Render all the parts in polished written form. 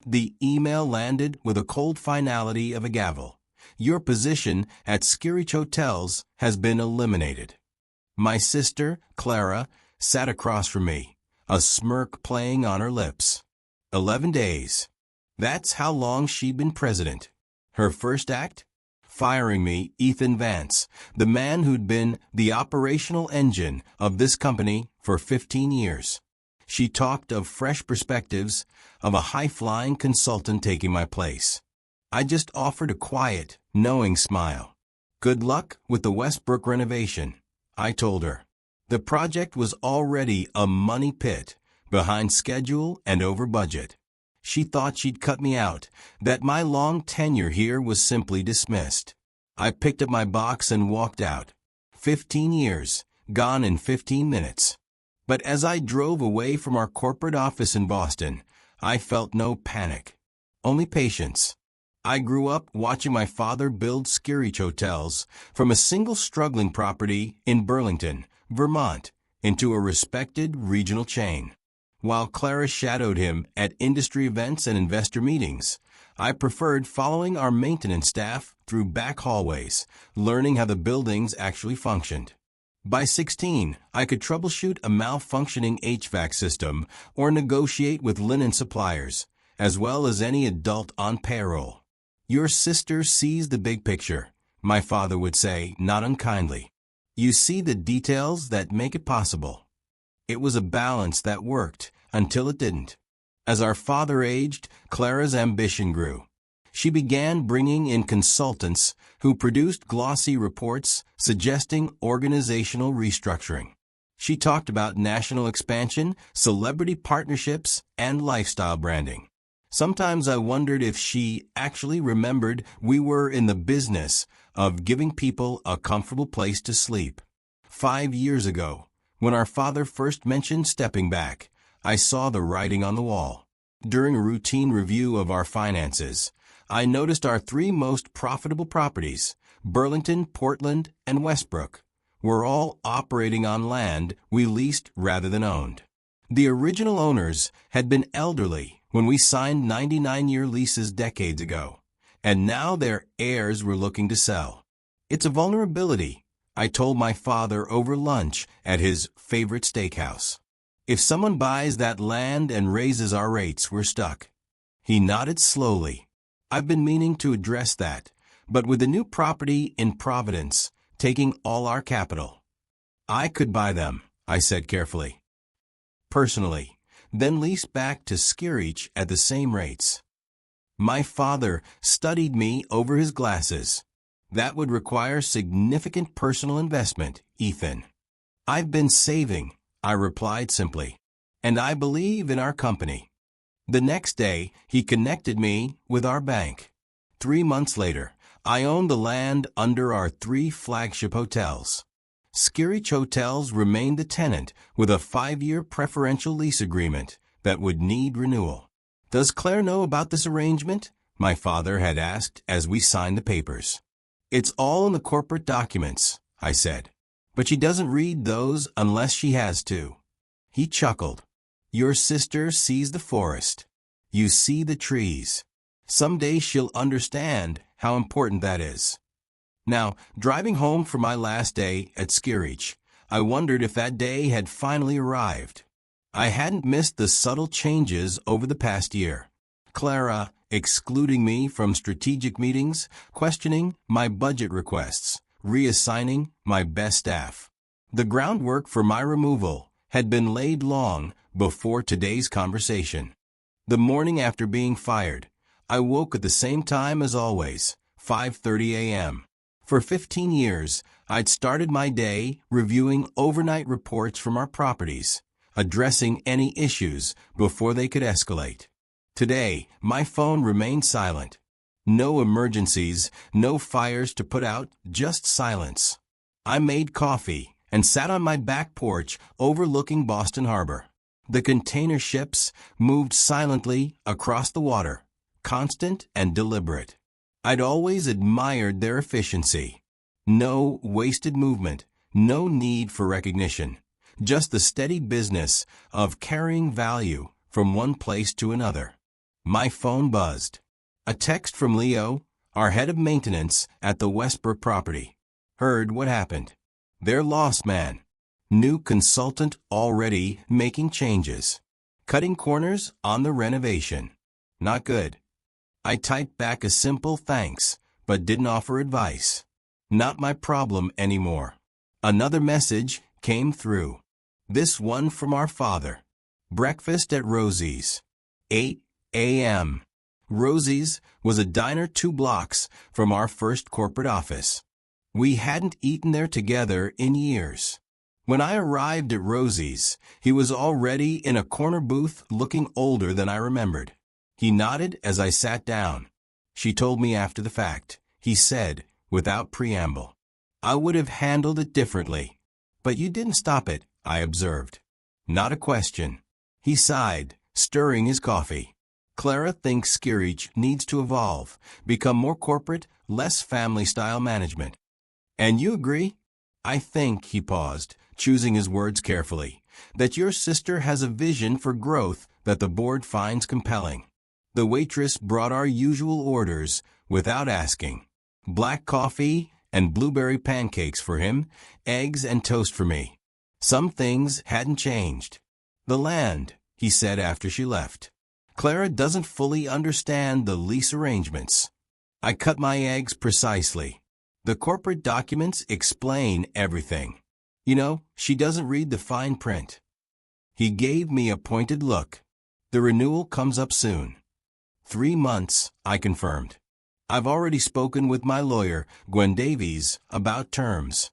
The email landed with a cold finality of a gavel. Your position at Skirich Hotels has been eliminated. My sister, Clara, sat across from me, a smirk playing on her lips. 11 days. That's how long she'd been president. Her first act? Firing me, Ethan Vance, the man who'd been the operational engine of this company for 15 years. She talked of fresh perspectives, of a high-flying consultant taking my place. I just offered a quiet, knowing smile. Good luck with the Westbrook renovation, I told her. The project was already a money pit, behind schedule and over budget. She thought she'd cut me out, that my long tenure here was simply dismissed. I picked up my box and walked out. 15 years, gone in 15 minutes. But as I drove away from our corporate office in Boston, I felt no panic, only patience. I grew up watching my father build Skirich Hotels from a single struggling property in Burlington, Vermont, into a respected regional chain. While Clara shadowed him at industry events and investor meetings, I preferred following our maintenance staff through back hallways, learning how the buildings actually functioned. By 16, I could troubleshoot a malfunctioning HVAC system or negotiate with linen suppliers, as well as any adult on payroll. Your sister sees the big picture, my father would say, not unkindly. You see the details that make it possible. It was a balance that worked until it didn't. As our father aged, Clara's ambition grew. She began bringing in consultants who produced glossy reports suggesting organizational restructuring. She talked about national expansion, celebrity partnerships, and lifestyle branding. Sometimes I wondered if she actually remembered we were in the business of giving people a comfortable place to sleep. 5 years ago, when our father first mentioned stepping back, I saw the writing on the wall. During a routine review of our finances, I noticed our 3 most profitable properties, Burlington, Portland, and Westbrook, were all operating on land we leased rather than owned. The original owners had been elderly when we signed 99-year leases decades ago, and now their heirs were looking to sell. It's a vulnerability, I told my father over lunch at his favorite steakhouse. If someone buys that land and raises our rates, we're stuck. He nodded slowly. I've been meaning to address that, but with the new property in Providence taking all our capital, I could buy them, I said carefully. Personally, then lease back to Skirich at the same rates. My father studied me over his glasses. That would require significant personal investment, Ethan. I've been saving, I replied simply, and I believe in our company. The next day, he connected me with our bank. 3 months later, I owned the land under our 3 flagship hotels. Skirich Hotels remained the tenant with a 5-year preferential lease agreement that would need renewal. Does Claire know about this arrangement? My father had asked as we signed the papers. It's all in the corporate documents, I said, but she doesn't read those unless she has to. He chuckled. Your sister sees the forest. You see the trees. Someday she'll understand how important that is. Now, driving home for my last day at Skirich, I wondered if that day had finally arrived. I hadn't missed the subtle changes over the past year. Clara excluding me from strategic meetings, questioning my budget requests, reassigning my best staff. The groundwork for my removal had been laid long before today's conversation. The morning after being fired, I woke at the same time as always, 5:30 a.m. For 15 years, I'd started my day reviewing overnight reports from our properties, addressing any issues before they could escalate. Today, my phone remained silent. No emergencies, no fires to put out, just silence. I made coffee and sat on my back porch overlooking Boston Harbor. The container ships moved silently across the water, constant and deliberate. I'd always admired their efficiency. No wasted movement, no need for recognition, just the steady business of carrying value from one place to another. My phone buzzed. A text from Leo, our head of maintenance at the Westbrook property. Heard what happened. They're lost, man. New consultant already making changes. Cutting corners on the renovation. Not good. I typed back a simple thanks, but didn't offer advice. Not my problem anymore. Another message came through. This one from our father. Breakfast at Rosie's. 8 a.m. Rosie's was a diner 2 blocks from our first corporate office. We hadn't eaten there together in years. When I arrived at Rosie's, he was already in a corner booth looking older than I remembered. He nodded as I sat down. She told me after the fact. He said, without preamble, I would have handled it differently. But you didn't stop it, I observed. Not a question. He sighed, stirring his coffee. Clara thinks Skirich needs to evolve, become more corporate, less family-style management. And you agree? I think, he paused, choosing his words carefully, that your sister has a vision for growth that the board finds compelling. The waitress brought our usual orders without asking. Black coffee and blueberry pancakes for him, eggs and toast for me. Some things hadn't changed. The land, he said after she left. Clara doesn't fully understand the lease arrangements. I cut my eggs precisely. The corporate documents explain everything. You know, she doesn't read the fine print. He gave me a pointed look. The renewal comes up soon. 3 months, I confirmed. I've already spoken with my lawyer, Gwen Davies, about terms.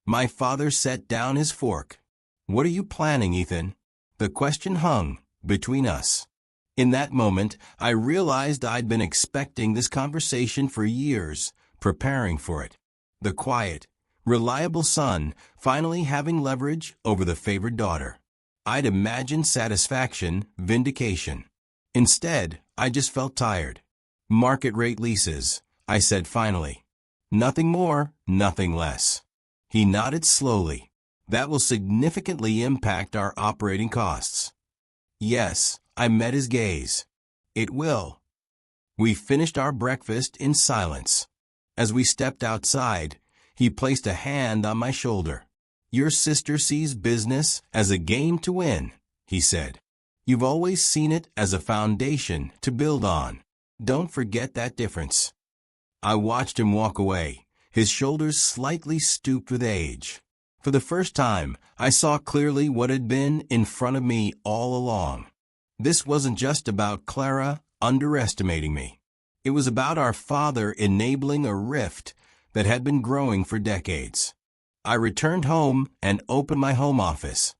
My father set down his fork. What are you planning, Ethan? The question hung between us. In that moment, I realized I'd been expecting this conversation for years, preparing for it. The quiet, reliable son finally having leverage over the favored daughter. I'd imagined satisfaction, vindication. Instead, I just felt tired. Market rate leases, I said finally. Nothing more, nothing less. He nodded slowly. That will significantly impact our operating costs. Yes, I met his gaze. It will. We finished our breakfast in silence. As we stepped outside, he placed a hand on my shoulder. Your sister sees business as a game to win, he said. You've always seen it as a foundation to build on. Don't forget that difference. I watched him walk away, his shoulders slightly stooped with age. For the first time, I saw clearly what had been in front of me all along. This wasn't just about Clara underestimating me. It was about our father enabling a rift that had been growing for decades. I returned home and opened my home office.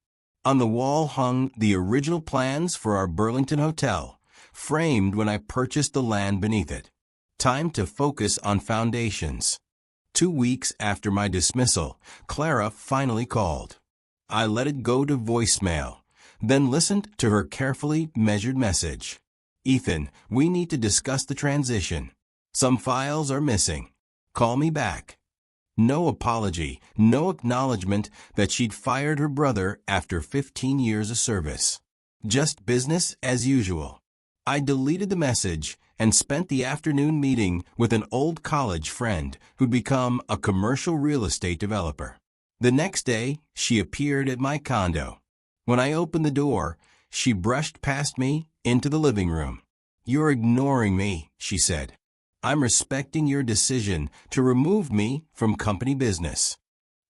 On the wall hung the original plans for our Burlington hotel, framed when I purchased the land beneath it. Time to focus on foundations. 2 weeks after my dismissal, Clara finally called. I let it go to voicemail, then listened to her carefully measured message. Ethan, we need to discuss the transition. Some files are missing. Call me back. No apology, no acknowledgement that she'd fired her brother after 15 years of service. Just business as usual. I deleted the message and spent the afternoon meeting with an old college friend who'd become a commercial real estate developer. The next day, she appeared at my condo. When I opened the door, she brushed past me into the living room. You're ignoring me, she said. I'm respecting your decision to remove me from company business.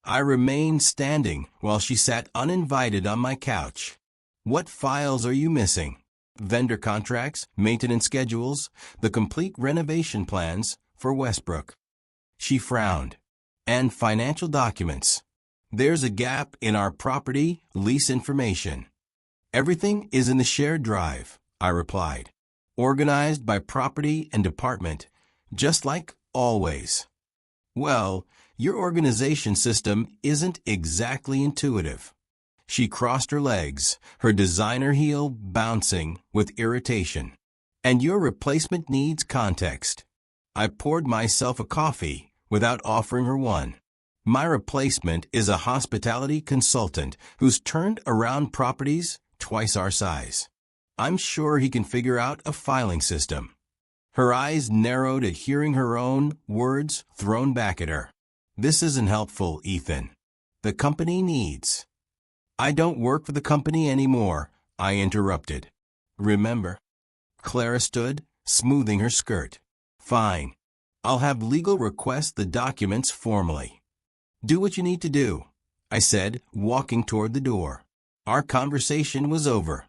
I remained standing while she sat uninvited on my couch. What files are you missing? Vendor contracts, maintenance schedules, the complete renovation plans for Westbrook. She frowned. And financial documents. There's a gap in our property lease information. Everything is in the shared drive, I replied. Organized by property and department, just like always. Well, your organization system isn't exactly intuitive. She crossed her legs, her designer heel bouncing with irritation. And your replacement needs context. I poured myself a coffee without offering her one. My replacement is a hospitality consultant who's turned around properties twice our size. I'm sure he can figure out a filing system. Her eyes narrowed at hearing her own words thrown back at her. This isn't helpful, Ethan. The company needs. I don't work for the company anymore, I interrupted. Remember? Clara stood, smoothing her skirt. Fine. I'll have legal request the documents formally. Do what you need to do, I said, walking toward the door. Our conversation was over.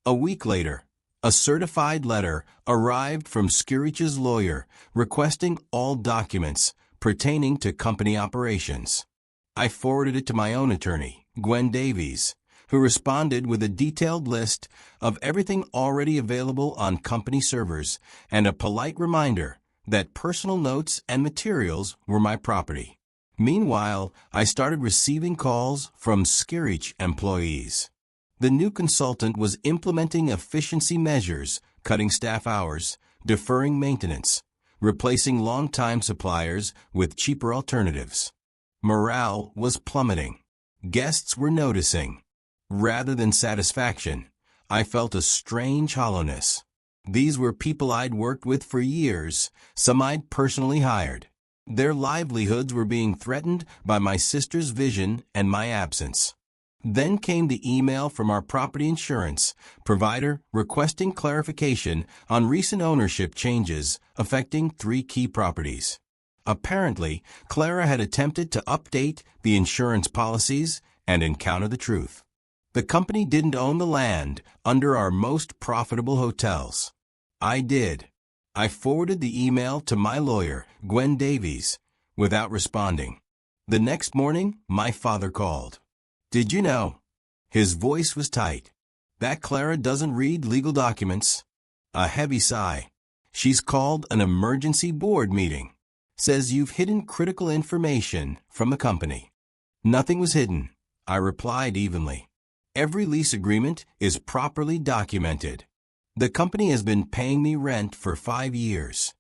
A week later, a certified letter arrived from Skirich's lawyer requesting all documents pertaining to company operations. I forwarded it to my own attorney, Gwen Davies, who responded with a detailed list of everything already available on company servers and a polite reminder that personal notes and materials were my property. Meanwhile, I started receiving calls from Skirich employees. The new consultant was implementing efficiency measures, cutting staff hours, deferring maintenance, replacing long-time suppliers with cheaper alternatives. Morale was plummeting. Guests were noticing. Rather than satisfaction, I felt a strange hollowness. These were people I'd worked with for years, some I'd personally hired. Their livelihoods were being threatened by my sister's vision and my absence. Then came the email from our property insurance provider requesting clarification on recent ownership changes affecting 3 key properties. Apparently, Clara had attempted to update the insurance policies and encountered the truth. The company didn't own the land under our most profitable hotels. I did. I forwarded the email to my lawyer, Gwen Davies, without responding. The next morning, my father called. Did you know? His voice was tight. That Clara doesn't read legal documents. A heavy sigh. She's called an emergency board meeting. Says you've hidden critical information from the company. Nothing was hidden, I replied evenly. Every lease agreement is properly documented. The company has been paying me rent for 5 years.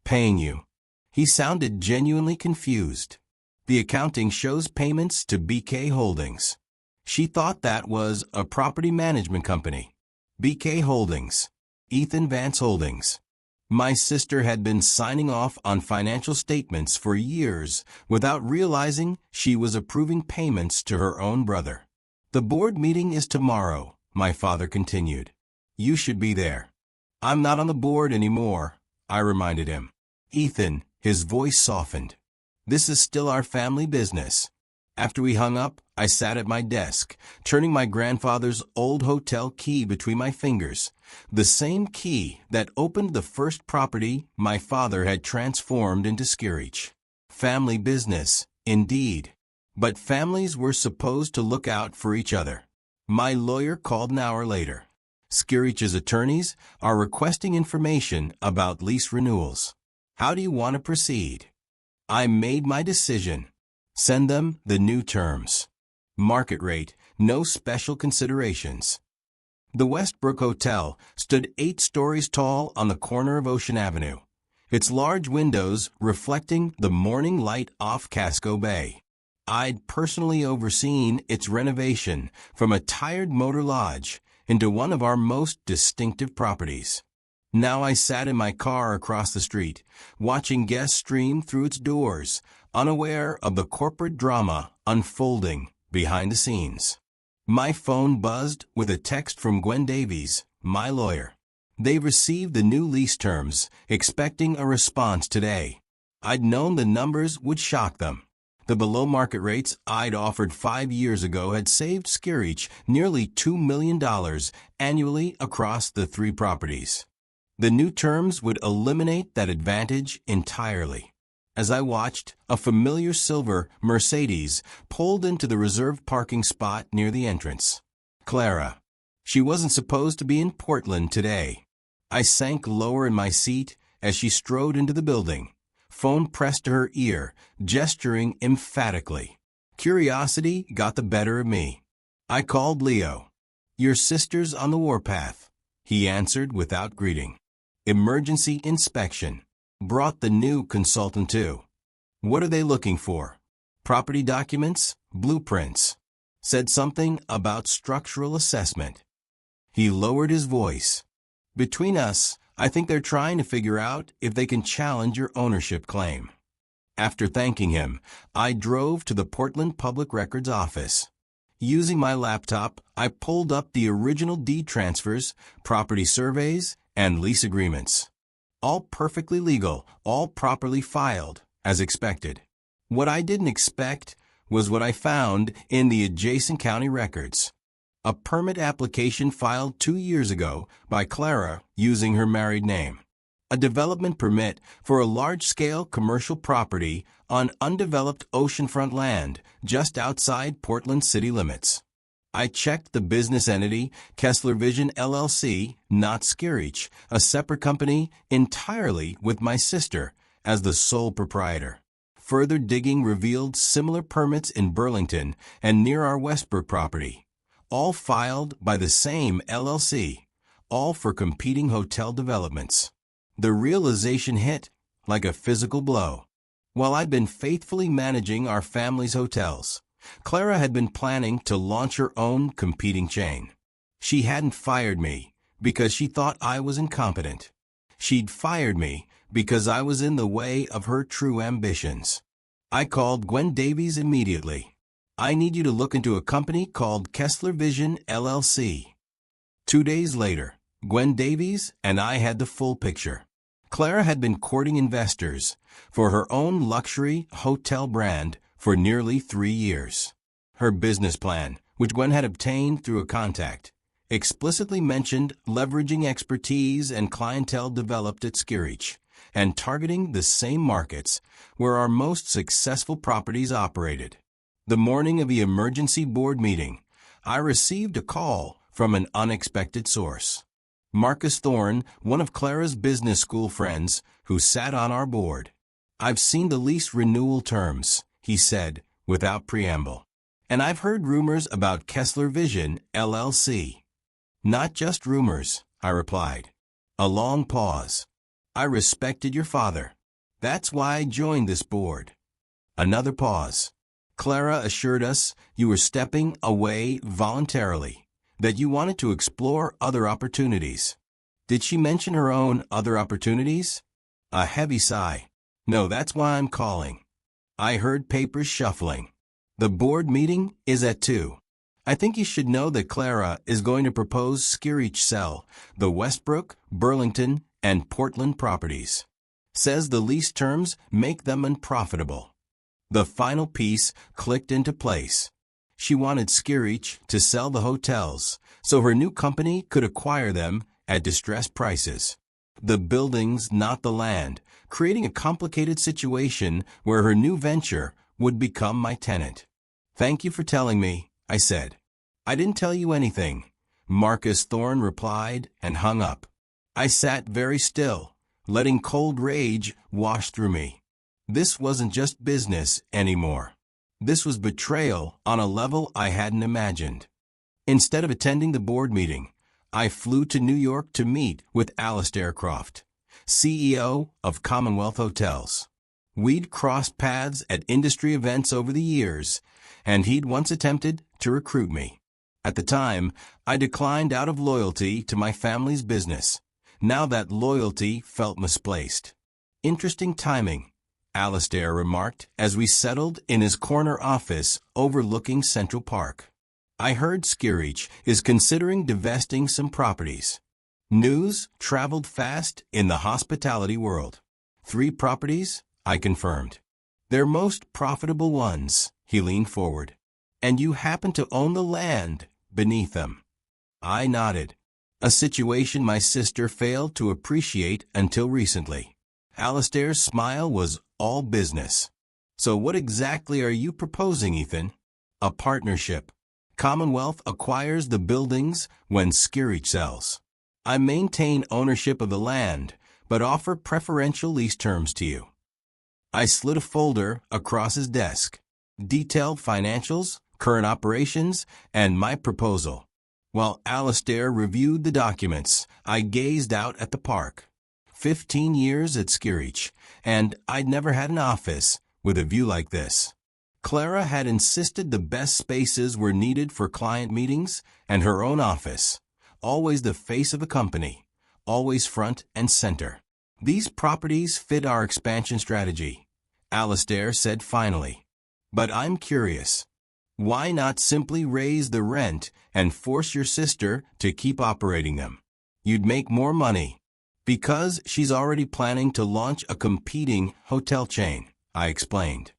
Paying you? He sounded genuinely confused. The accounting shows payments to BK Holdings. She thought that was a property management company. BK Holdings. Ethan Vance Holdings. My sister had been signing off on financial statements for years without realizing she was approving payments to her own brother. The board meeting is tomorrow, my father continued. You should be there. I'm not on the board anymore, I reminded him. Ethan, his voice softened. This is still our family business. After we hung up, I sat at my desk, turning my grandfather's old hotel key between my fingers, the same key that opened the first property my father had transformed into Skirich. Family business, indeed. But families were supposed to look out for each other. My lawyer called an hour later. Skirich's attorneys are requesting information about lease renewals. How do you want to proceed? I made my decision. Send them the new terms. Market rate, no special considerations. The Westbrook Hotel stood 8 stories tall on the corner of Ocean Avenue, its large windows reflecting the morning light off Casco Bay. I'd personally overseen its renovation from a tired motor lodge into one of our most distinctive properties. Now I sat in my car across the street, watching guests stream through its doors, unaware of the corporate drama unfolding behind the scenes. My phone buzzed with a text from Gwen Davies, my lawyer. They received the new lease terms, expecting a response today. I'd known the numbers would shock them. The below-market rates I'd offered 5 years ago had saved Skirich nearly $2 million annually across the 3 properties. The new terms would eliminate that advantage entirely. As I watched, a familiar silver Mercedes pulled into the reserved parking spot near the entrance. Clara. She wasn't supposed to be in Portland today. I sank lower in my seat as she strode into the building, phone pressed to her ear, gesturing emphatically. Curiosity got the better of me. I called Leo. Your sister's on the warpath, he answered without greeting. Emergency inspection. Brought the new consultant too. What are they looking for? Property documents? Blueprints? Said something about structural assessment. He lowered his voice. "Between us, I think they're trying to figure out if they can challenge your ownership claim." After thanking him, I drove to the Portland Public Records office. Using my laptop, I pulled up the original deed transfers, property surveys, and lease agreements. All perfectly legal, all properly filed, as expected. What I didn't expect was what I found in the adjacent county records. A permit application filed 2 years ago by Clara using her married name. A development permit for a large-scale commercial property on undeveloped oceanfront land just outside Portland city limits. I checked the business entity, Kessler Vision LLC, not Skirich, a separate company entirely with my sister as the sole proprietor. Further digging revealed similar permits in Burlington and near our Westbrook property, all filed by the same LLC, all for competing hotel developments. The realization hit like a physical blow. While I'd been faithfully managing our family's hotels, Clara had been planning to launch her own competing chain. She hadn't fired me because she thought I was incompetent. She'd fired me because I was in the way of her true ambitions. I called Gwen Davies immediately. "I need you to look into a company called Kessler Vision LLC." 2 days later, Gwen Davies and I had the full picture. Clara had been courting investors for her own luxury hotel brand for nearly 3 years. Her business plan, which Gwen had obtained through a contact, explicitly mentioned leveraging expertise and clientele developed at Skirich and targeting the same markets where our most successful properties operated. The morning of the emergency board meeting, I received a call from an unexpected source. Marcus Thorne, one of Clara's business school friends, who sat on our board. "I've seen the lease renewal terms," he said, without preamble. "And I've heard rumors about Kessler Vision, LLC." "Not just rumors," I replied. A long pause. "I respected your father. That's why I joined this board." Another pause. "Clara assured us you were stepping away voluntarily, that you wanted to explore other opportunities." "Did she mention her own other opportunities?" A heavy sigh. "No, that's why I'm calling." I heard papers shuffling. "The board meeting is at 2. I think you should know that Clara is going to propose Skirich sell the Westbrook, Burlington, and Portland properties. Says the lease terms make them unprofitable." The final piece clicked into place. She wanted Skirich to sell the hotels so her new company could acquire them at distressed prices. The buildings, not the land, creating a complicated situation where her new venture would become my tenant. "Thank you for telling me," I said. "I didn't tell you anything," Marcus Thorne replied and hung up. I sat very still, letting cold rage wash through me. This wasn't just business anymore. This was betrayal on a level I hadn't imagined. Instead of attending the board meeting, I flew to New York to meet with Alistair Croft, CEO of Commonwealth Hotels. We'd crossed paths at industry events over the years, and he'd once attempted to recruit me. At the time, I declined out of loyalty to my family's business. Now that loyalty felt misplaced. "Interesting timing," Alistair remarked as we settled in his corner office overlooking Central Park. "I heard Skirich is considering divesting some properties." News traveled fast in the hospitality world. 3 properties, I confirmed. "Their most profitable ones," he leaned forward. "And you happen to own the land beneath them." I nodded. A situation my sister failed to appreciate until recently. Alistair's smile was all business. "So what exactly are you proposing, Ethan?" "A partnership. Commonwealth acquires the buildings when Skirich sells. I maintain ownership of the land, but offer preferential lease terms to you." I slid a folder across his desk. Detailed financials, current operations, and my proposal. While Alistair reviewed the documents, I gazed out at the park. 15 years at Skirich, and I'd never had an office with a view like this. Clara had insisted the best spaces were needed for client meetings and her own office, always the face of a company, always front and center. These properties fit our expansion strategy, Alastair said finally. But I'm curious. Why not simply raise the rent and force your sister to keep operating them? You'd make more money. Because she's already planning to launch a competing hotel chain, I explained.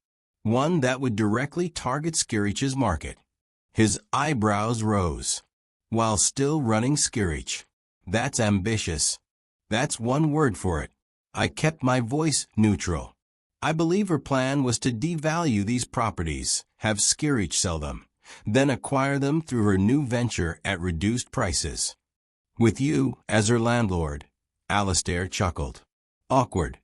One that would directly target Skirich's market. His eyebrows rose. While still running Skirich. That's ambitious. That's one word for it. I kept my voice neutral. I believe her plan was to devalue these properties, have Skirich sell them, then acquire them through her new venture at reduced prices. With you as her landlord, Alastair chuckled. Awkward.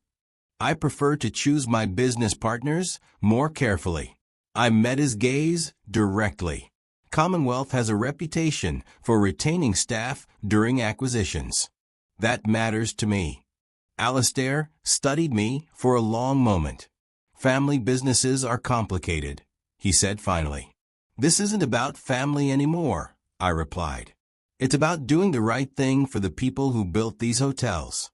I prefer to choose my business partners more carefully. I met his gaze directly. Commonwealth has a reputation for retaining staff during acquisitions. That matters to me. Alastair studied me for a long moment. Family businesses are complicated, he said finally. This isn't about family anymore, I replied. It's about doing the right thing for the people who built these hotels.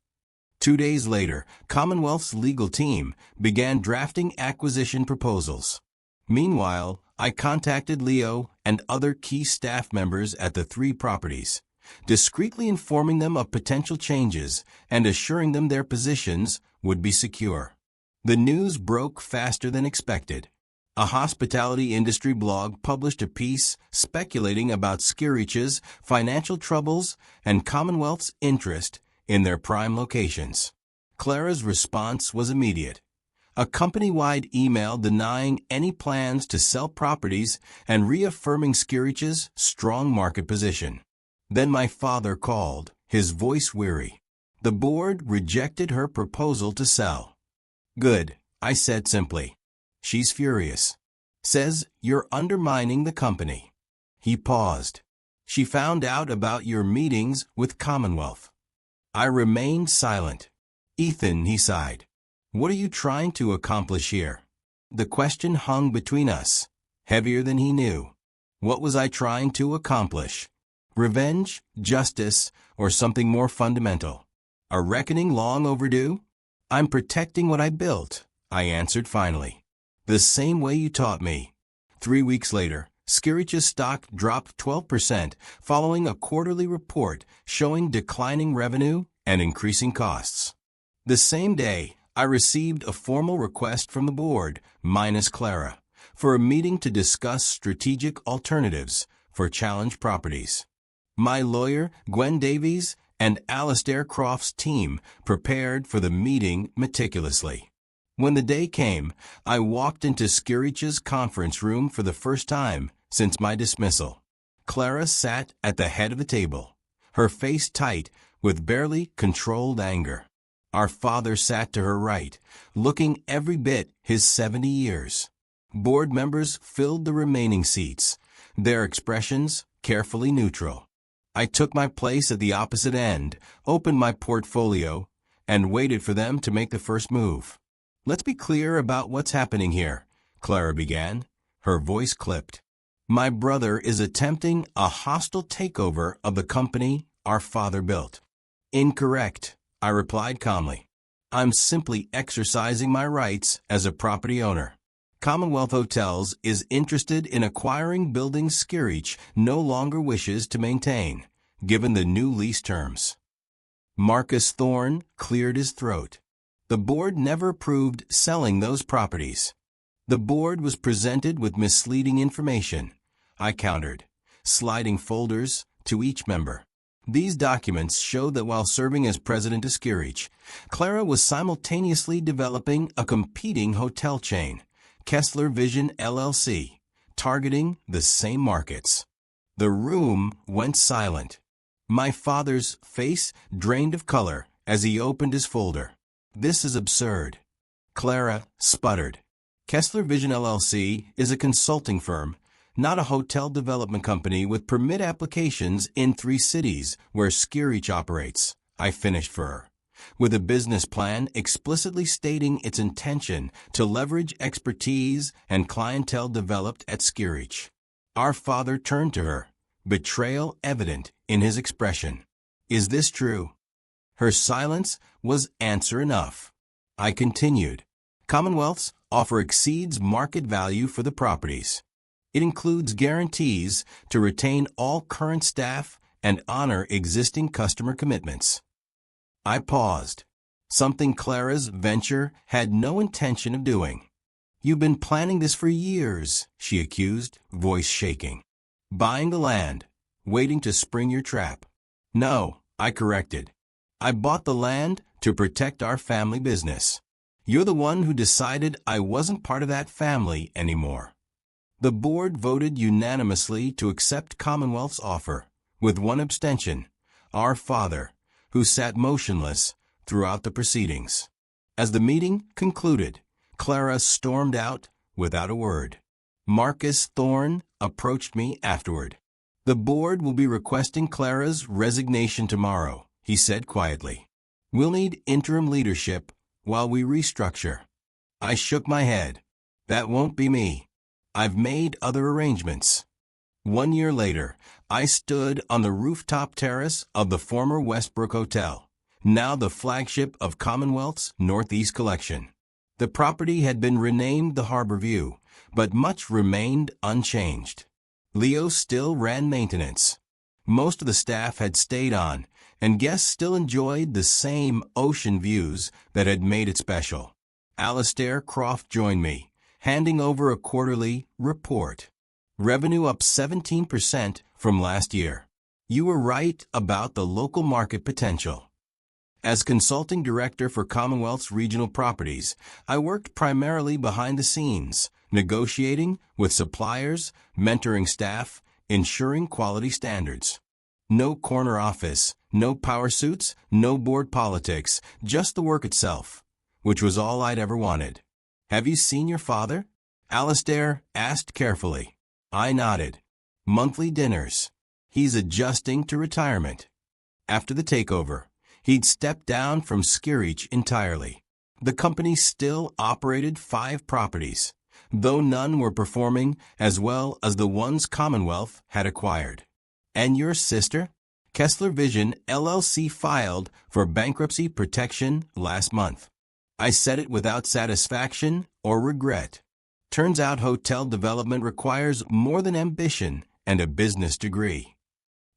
2 days later, Commonwealth's legal team began drafting acquisition proposals. Meanwhile, I contacted Leo and other key staff members at the 3 properties, discreetly informing them of potential changes and assuring them their positions would be secure. The news broke faster than expected. A hospitality industry blog published a piece speculating about Skirich's financial troubles and Commonwealth's interest in their prime locations. Clara's response was immediate. A company-wide email denying any plans to sell properties and reaffirming Skirich's strong market position. Then my father called, his voice weary. The board rejected her proposal to sell. Good, I said simply. She's furious. Says you're undermining the company. He paused. She found out about your meetings with Commonwealth. I remained silent. Ethan, he sighed. What are you trying to accomplish here? The question hung between us, heavier than he knew. What was I trying to accomplish? Revenge, justice, or something more fundamental? A reckoning long overdue? I'm protecting what I built, I answered finally. The same way you taught me. 3 weeks later, Skirich's stock dropped 12% following a quarterly report showing declining revenue and increasing costs. The same day, I received a formal request from the board, minus Clara, for a meeting to discuss strategic alternatives for challenge properties. My lawyer, Gwen Davies, and Alastair Croft's team prepared for the meeting meticulously. When the day came, I walked into Skirich's conference room for the first time since my dismissal. Clara sat at the head of the table, her face tight with barely controlled anger. Our father sat to her right, looking every bit his 70 years. Board members filled the remaining seats, their expressions carefully neutral. I took my place at the opposite end, opened my portfolio, and waited for them to make the first move. Let's be clear about what's happening here, Clara began. Her voice clipped. My brother is attempting a hostile takeover of the company our father built. Incorrect, I replied calmly. I'm simply exercising my rights as a property owner. Commonwealth Hotels is interested in acquiring buildings Skirich no longer wishes to maintain, given the new lease terms. Marcus Thorne cleared his throat. The board never approved selling those properties. The board was presented with misleading information, I countered, sliding folders to each member. These documents show that while serving as president of Skirich, Clara was simultaneously developing a competing hotel chain, Kessler Vision LLC, targeting the same markets. The room went silent. My father's face drained of color as he opened his folder. This is absurd. Clara sputtered. Kessler Vision LLC is a consulting firm, not a hotel development company with permit applications in 3 cities where Skirich operates, I finished for her, with a business plan explicitly stating its intention to leverage expertise and clientele developed at Skirich. Our father turned to her, betrayal evident in his expression. Is this true? Her silence was answer enough. I continued. Commonwealth's offer exceeds market value for the properties. It includes guarantees to retain all current staff and honor existing customer commitments. I paused, something Clara's venture had no intention of doing. You've been planning this for years, she accused, voice shaking. Buying the land, waiting to spring your trap. No, I corrected. I bought the land to protect our family business. You're the one who decided I wasn't part of that family anymore. The board voted unanimously to accept Commonwealth's offer, with one abstention, our father, who sat motionless throughout the proceedings. As the meeting concluded, Clara stormed out without a word. Marcus Thorne approached me afterward. The board will be requesting Clara's resignation tomorrow, he said quietly. We'll need interim leadership while we restructure. I shook my head. That won't be me. I've made other arrangements. 1 year later, I stood on the rooftop terrace of the former Westbrook Hotel, now the flagship of Commonwealth's Northeast Collection. The property had been renamed the Harbor View, but much remained unchanged. Leo still ran maintenance. Most of the staff had stayed on, and guests still enjoyed the same ocean views that had made it special. Alastair Croft joined me, handing over a quarterly report. Revenue up 17% from last year. You were right about the local market potential. As consulting director for Commonwealth's regional properties, I worked primarily behind the scenes, negotiating with suppliers, mentoring staff, ensuring quality standards. No corner office, no power suits, no board politics, just the work itself, which was all I'd ever wanted. Have you seen your father? Alastair asked carefully. I nodded. Monthly dinners. He's adjusting to retirement. After the takeover, he'd stepped down from Skirich entirely. The company still operated 5 properties, though none were performing as well as the ones Commonwealth had acquired. And your sister? Kessler Vision LLC filed for bankruptcy protection last month. I said it without satisfaction or regret. Turns out hotel development requires more than ambition and a business degree.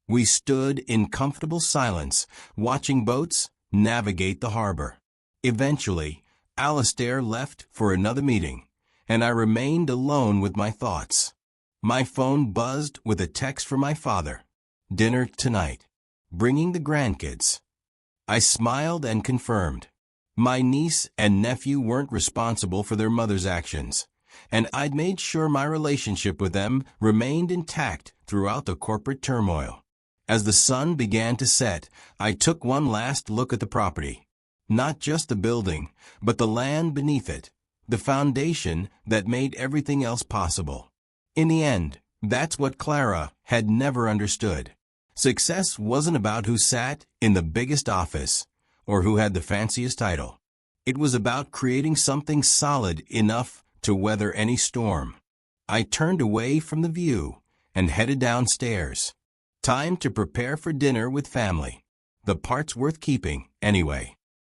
We stood in comfortable silence, watching boats navigate the harbor. Eventually, Alastair left for another meeting, and I remained alone with my thoughts. My phone buzzed with a text from my father. Dinner tonight. Bringing the grandkids. I smiled and confirmed. My niece and nephew weren't responsible for their mother's actions, and I'd made sure my relationship with them remained intact throughout the corporate turmoil. As the sun began to set, I took one last look at the property. Not just the building, but the land beneath it, the foundation that made everything else possible. In the end, that's what Clara had never understood. Success wasn't about who sat in the biggest office or who had the fanciest title. It was about creating something solid enough to weather any storm. I turned away from the view and headed downstairs. Time to prepare for dinner with family. The parts worth keeping, anyway.